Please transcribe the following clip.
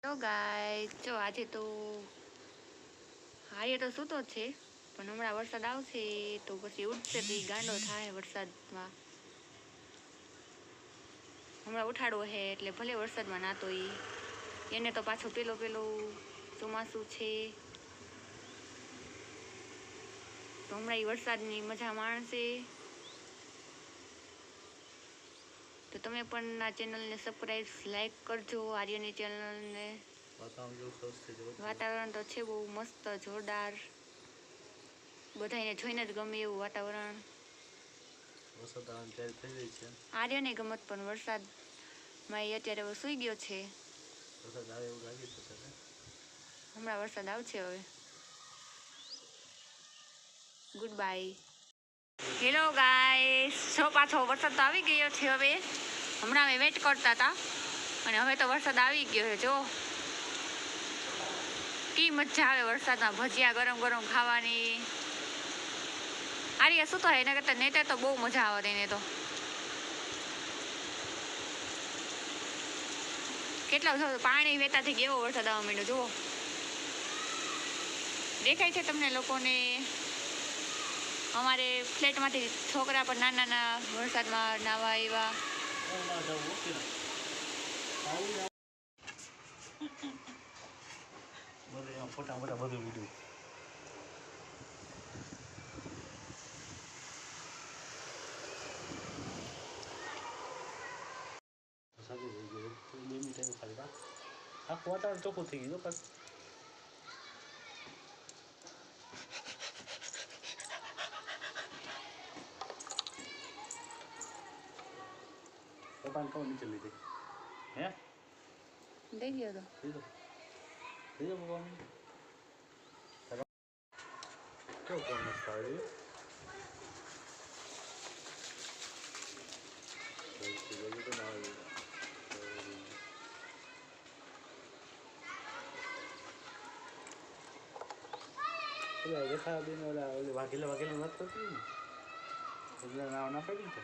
તો ગાઈસ જો આજે તો હારીએ તો સૂતો છે પણ હમણાં વરસાદ આવશે તો પછી ઉઠશે તો ગાંડો થાય વરસાદમાં. હમણાં ઉઠાડવો હે એટલે ભલે વરસાદમાં નાતો એને તો પાછો પેલો ચોમાસું છે તો હમણાં વરસાદની મજા માણશે. તો તમે પણ આ ચેનલને સબસ્ક્રાઈબ લાઈક કરજો. આર્યની ચેનલને વાતાવરણ તો છે બહુ મસ્ત જોરદાર, બધાને જોઈને જ ગમે એવું વાતાવરણ. આર્યને ગમત પણ વરસાદમાં એ અત્યારે સૂઈ ગયો છે. હમણાં વરસાદ આવશે હવે. Good bye. હેલો ગાઈસ, પાછો વરસાદ તો આવી ગયો છે હવે. હમણાં અમે વેટ કરતા હતા અને હવે તો વરસાદ આવી ગયો છે. જો કી મજા આવે વરસાદમાં ભજીયા ગરમ ગરમ ખાવાની. આર્ય શું તો એના કરતા નેતે તો બહુ મજા આવે એને તો. કેટલા પાણી વહેતા થઈ ગયા, એવો વરસાદ આવવા માંડ્યો. જુઓ, દેખાય છે તમને લોકોને? અમારે ફ્લેટમાંથી છોકરા પણ નાના વરસાદમાં નાવા આવ્યા. ફોટા મોટા બધું લીધું. આખું વાતાવરણ ચોખ્ખું થઈ ગયું. પાછું પપ્પાને કહું નીચે લીધી. હે દઈ ગયો તો લીધો પપ્પાને. કેવું કોણ મસ્ત આવે રેખા બેન ઓલા વાઘેલા વાત કરતી ને ના પડી છે.